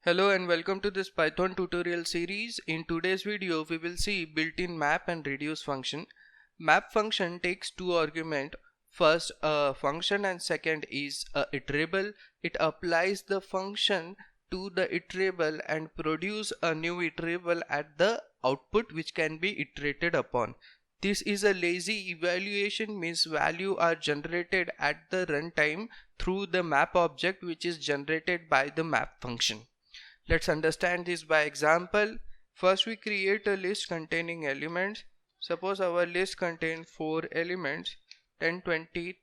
Hello and welcome to this Python tutorial series. In today's video, we will see built-in map and reduce function. Map function takes two arguments. First a function and second is a iterable. It applies the function to the iterable and produce a new iterable at the output which can be iterated upon. This is a lazy evaluation, means value are generated at the runtime through the map object which is generated by the map function. Let's understand this by example. First we create a list containing elements. Suppose our list contains 4 elements, 10, 20,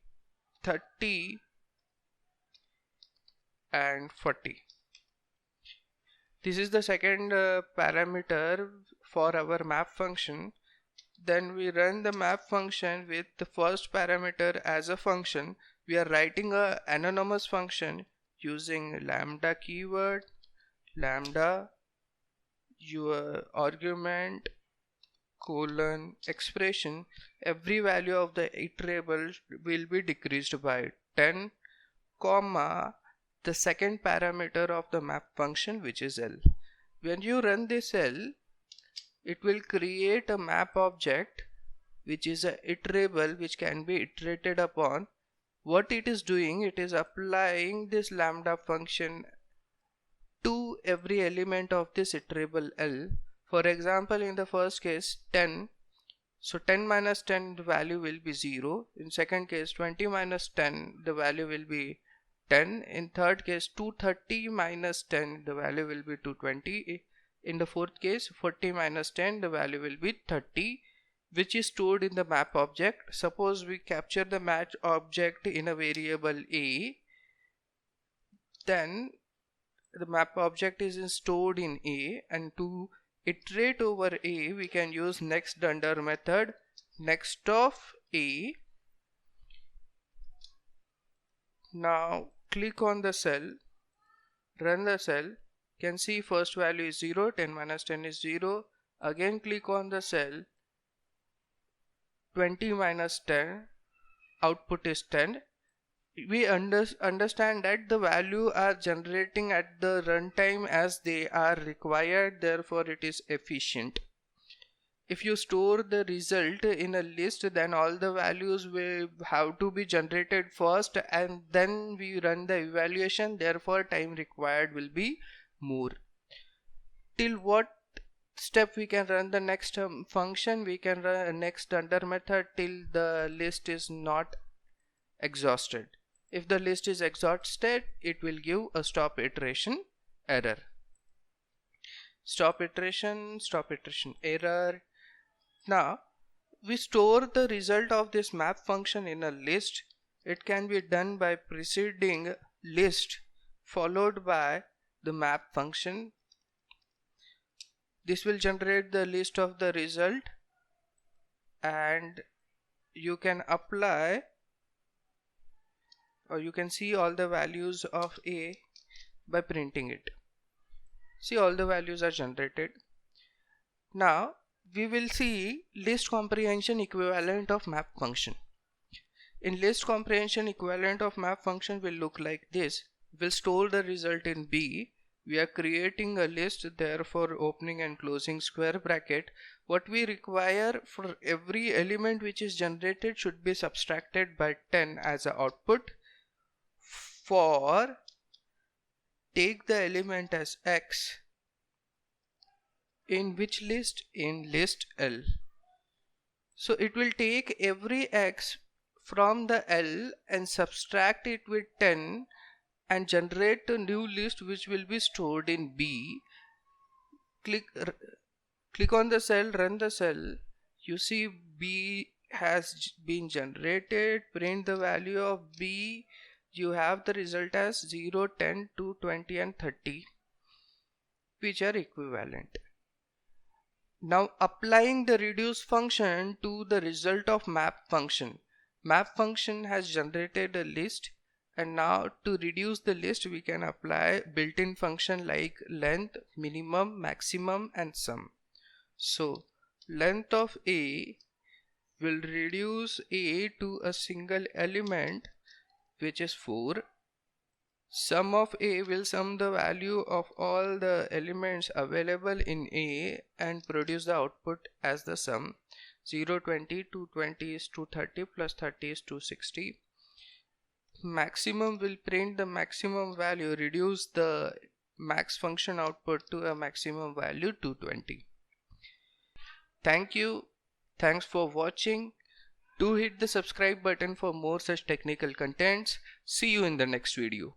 30 and 40. This is the second parameter for our map function. Then we run the map function with the first parameter as a function. We are writing a anonymous function using lambda keyword, lambda your argument colon expression. Every value of the iterable will be decreased by 10 comma the second parameter of the map function, which is L. When you run this L, it will create a map object which is a iterable which can be iterated upon. What it is doing, it is applying this lambda function to every element of this iterable L. For example, in the first case 10, so 10 minus 10 the value will be 0. In second case 20 minus 10 the value will be 10. In third case 230 minus 10 the value will be 220. In the fourth case 40 minus 10 the value will be 30, which is stored in the map object. Suppose we capture the match object in a variable A, then the map object is stored in A, and to iterate over A we can use next under method. Next of A. Now click on the cell, run the cell, can see first value is 0, 10 minus 10 is 0. Again click on the cell, 20 minus 10, output is 10. We understand that the value are generating at the runtime as they are required, therefore it is efficient. If you store the result in a list, then all the values will have to be generated first and then we run the evaluation, therefore time required will be more. Till what step we can run the next function? We can run a next under method till the list is not exhausted. If the list is exhausted, it will give a stop iteration error. Stop iteration error. Now we store the result of this map function in a list. It can be done by preceding list followed by the map function. This will generate the list of the result and you can apply, or you can see all the values of A by printing it. See, all the values are generated. Now we will see list comprehension equivalent of map function. In list comprehension equivalent of map function will look like this. We'll store the result in B. We are creating a list, therefore opening and closing square bracket. What we require for every element which is generated should be subtracted by 10 as an output. For take the element as X, in which list? In list L. So it will take every X from the L and subtract it with 10 and generate a new list which will be stored in B. Click on the cell, run the cell. You see B has been generated. Print the value of B. You have the result as 0, 10, 2, 20 and 30, which are equivalent. Now applying the reduce function to the result of map function. Map function has generated a list, and now to reduce the list we can apply built-in function like length, minimum, maximum and sum. So length of A will reduce A to a single element which is 4. Sum of A will sum the value of all the elements available in A and produce the output as the sum. 0, 20, 220 is 230 plus 30 is 260. Maximum will print the maximum value, reduce the max function output to a maximum value 220. Thank you. Thanks for watching. Do hit the subscribe button for more such technical contents. See you in the next video.